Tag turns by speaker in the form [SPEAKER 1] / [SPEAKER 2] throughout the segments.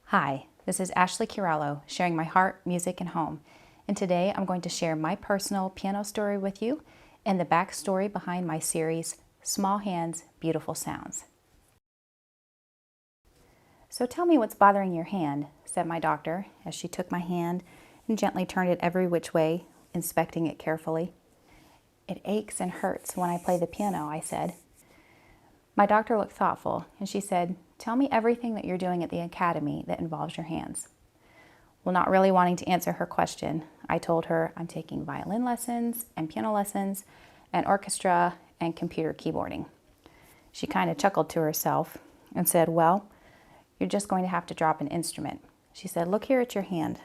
[SPEAKER 1] Hi, this is Ashley Curallo sharing my heart, music, and home. And today I'm going to share my personal piano story with you and the backstory behind my series, Small Hands, Beautiful Sounds. So tell me what's bothering your hand, said my doctor as she took my hand and gently turned it every which way, inspecting it carefully. It aches and hurts when I play the piano, I said. My doctor looked thoughtful and she said, tell me everything that you're doing at the academy that involves your hands. Well, not really wanting to answer her question, I told her I'm taking violin lessons and piano lessons and orchestra and computer keyboarding. She kind of chuckled to herself and said, well, you're just going to have to drop an instrument. She said, look here at your hand.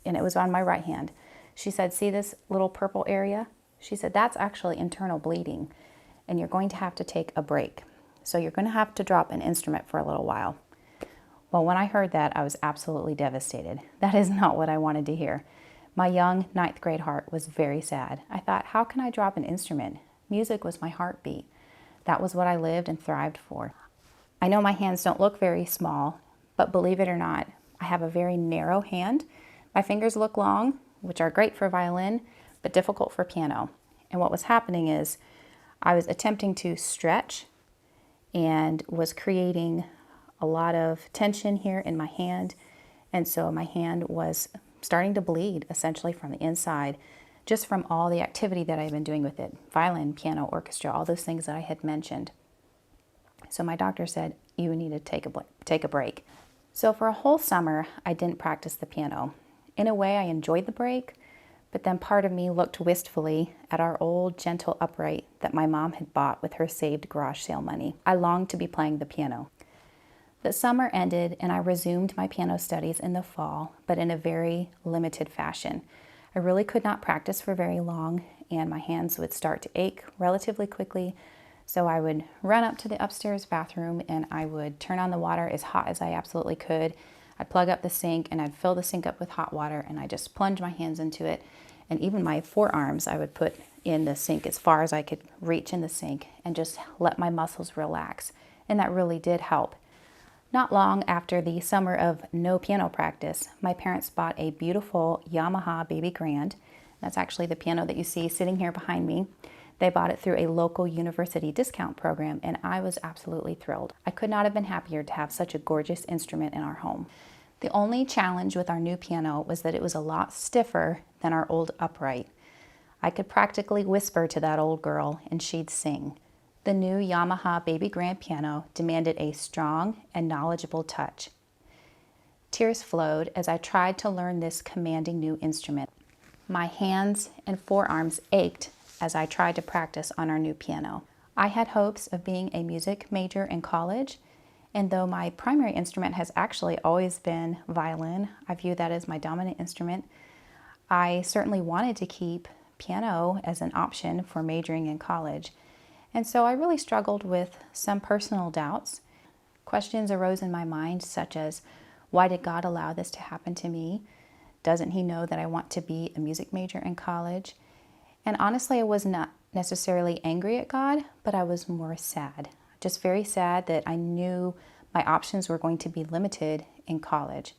[SPEAKER 1] And it was on my right hand. She said, see this little purple area? She said, that's actually internal bleeding and you're going to have to take a break. So you're going to have to drop an instrument for a little while. Well, when I heard that, I was absolutely devastated. That is not what I wanted to hear. My young 9th grade heart was very sad. I thought, how can I drop an instrument? Music was my heartbeat. That was what I lived and thrived for. I know my hands don't look very small, but believe it or not, I have a very narrow hand. My fingers look long, which are great for violin, but difficult for piano. And what was happening is I was attempting to stretch and was creating a lot of tension here in my hand. And so my hand was starting to bleed essentially from the inside, just from all the activity that I've been doing with it. Violin, piano, orchestra, all those things that I had mentioned. So my doctor said, you need to take a break. So for a whole summer, I didn't practice the piano. In a way, I enjoyed the break, but then part of me looked wistfully at our old gentle upright that my mom had bought with her saved garage sale money. I longed to be playing the piano. The summer ended and I resumed my piano studies in the fall, but in a very limited fashion. I really could not practice for very long and my hands would start to ache relatively quickly. So I would run up to the upstairs bathroom and I would turn on the water as hot as I absolutely could. I'd plug up the sink and I'd fill the sink up with hot water and I just plunge my hands into it. And even my forearms I would put in the sink as far as I could reach in the sink and just let my muscles relax. And that really did help. Not long after the summer of no piano practice, my parents bought a beautiful Yamaha Baby Grand. That's actually the piano that you see sitting here behind me. They bought it through a local university discount program and I was absolutely thrilled. I could not have been happier to have such a gorgeous instrument in our home. The only challenge with our new piano was that it was a lot stiffer than our old upright. I could practically whisper to that old girl and she'd sing. The new Yamaha Baby Grand piano demanded a strong and knowledgeable touch. Tears flowed as I tried to learn this commanding new instrument. My hands and forearms ached as I tried to practice on our new piano. I had hopes of being a music major in college, and though my primary instrument has actually always been violin, I view that as my dominant instrument, I certainly wanted to keep piano as an option for majoring in college. And so I really struggled with some personal doubts. Questions arose in my mind such as, why did God allow this to happen to me? Doesn't He know that I want to be a music major in college? And honestly, I was not necessarily angry at God, but I was more sad. Just very sad that I knew my options were going to be limited in college.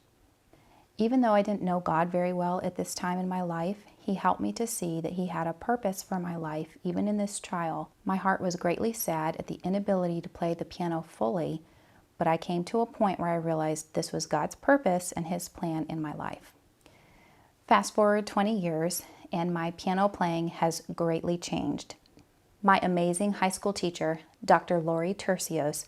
[SPEAKER 1] Even though I didn't know God very well at this time in my life, He helped me to see that He had a purpose for my life, even in this trial. My heart was greatly sad at the inability to play the piano fully, but I came to a point where I realized this was God's purpose and His plan in my life. Fast forward 20 years, and my piano playing has greatly changed. My amazing high school teacher, Dr. Lori Tercios,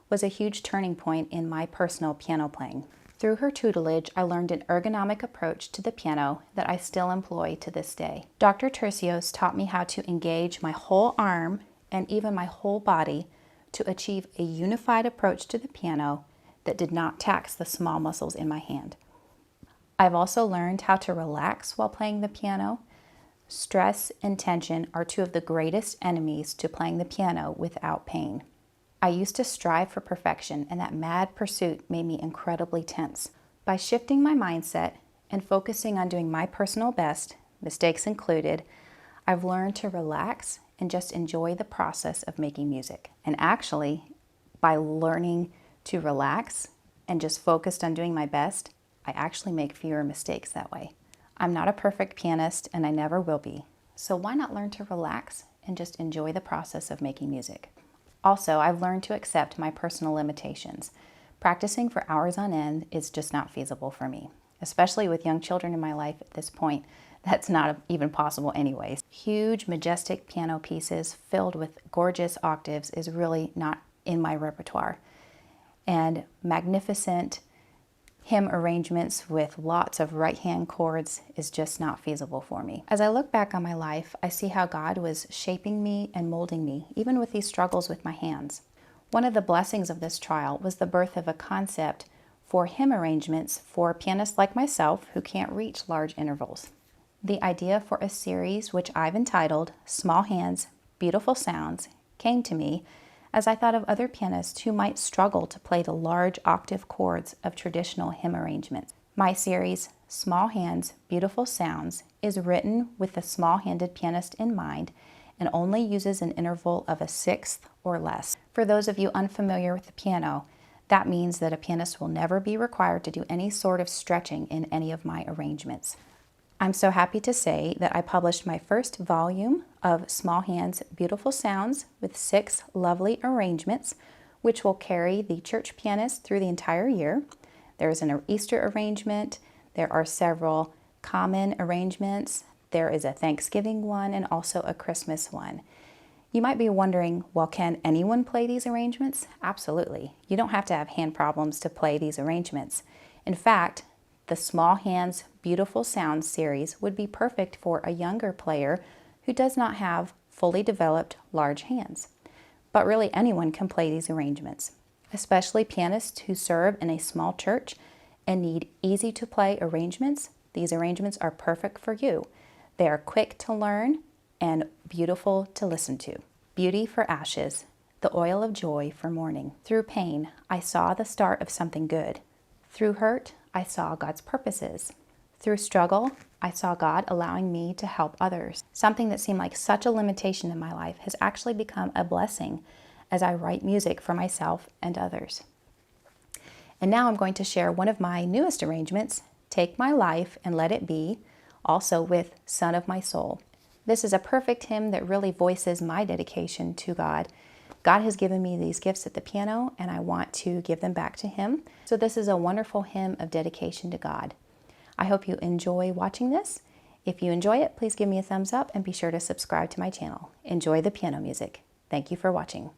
[SPEAKER 1] was a huge turning point in my personal piano playing. Through her tutelage, I learned an ergonomic approach to the piano that I still employ to this day. Dr. Tercios taught me how to engage my whole arm and even my whole body to achieve a unified approach to the piano that did not tax the small muscles in my hand. I've also learned how to relax while playing the piano. Stress and tension are two of the greatest enemies to playing the piano without pain. I used to strive for perfection, and that mad pursuit made me incredibly tense. By shifting my mindset and focusing on doing my personal best, mistakes included, I've learned to relax and just enjoy the process of making music. And actually, by learning to relax and just focused on doing my best, I actually make fewer mistakes that way. I'm not a perfect pianist and I never will be. So why not learn to relax and just enjoy the process of making music? Also, I've learned to accept my personal limitations. Practicing for hours on end is just not feasible for me, especially with young children in my life at this point. That's not even possible anyways. Huge, majestic piano pieces filled with gorgeous octaves is really not in my repertoire. And magnificent hymn arrangements with lots of right-hand chords is just not feasible for me. As I look back on my life, I see how God was shaping me and molding me, even with these struggles with my hands. One of the blessings of this trial was the birth of a concept for hymn arrangements for pianists like myself who can't reach large intervals. The idea for a series, which I've entitled Small Hands, Beautiful Sounds, came to me as I thought of other pianists who might struggle to play the large octave chords of traditional hymn arrangements. My series, Small Hands, Beautiful Sounds, is written with the small-handed pianist in mind and only uses an interval of a sixth or less. For those of you unfamiliar with the piano, that means that a pianist will never be required to do any sort of stretching in any of my arrangements. I'm so happy to say that I published my first volume of Small Hands, Beautiful Sounds with 6 lovely arrangements, which will carry the church pianist through the entire year. There's an Easter arrangement, there are several common arrangements, there is a Thanksgiving one, and also a Christmas one. You might be wondering, well, can anyone play these arrangements? Absolutely. You don't have to have hand problems to play these arrangements. In fact, the Small Hands, Beautiful Sounds series would be perfect for a younger player who does not have fully developed large hands. But really anyone can play these arrangements, especially pianists who serve in a small church and need easy to play arrangements. These arrangements are perfect for you. They are quick to learn and beautiful to listen to. Beauty for ashes, the oil of joy for mourning. Through pain, I saw the start of something good. Through hurt, I saw God's purposes. Through struggle, I saw God allowing me to help others. Something that seemed like such a limitation in my life has actually become a blessing as I write music for myself and others. And now I'm going to share one of my newest arrangements, Take My Life and Let It Be, also with Son of My Soul. This is a perfect hymn that really voices my dedication to God. God has given me these gifts at the piano, and I want to give them back to Him. So this is a wonderful hymn of dedication to God. I hope you enjoy watching this. If you enjoy it, please give me a thumbs up and be sure to subscribe to my channel. Enjoy the piano music. Thank you for watching.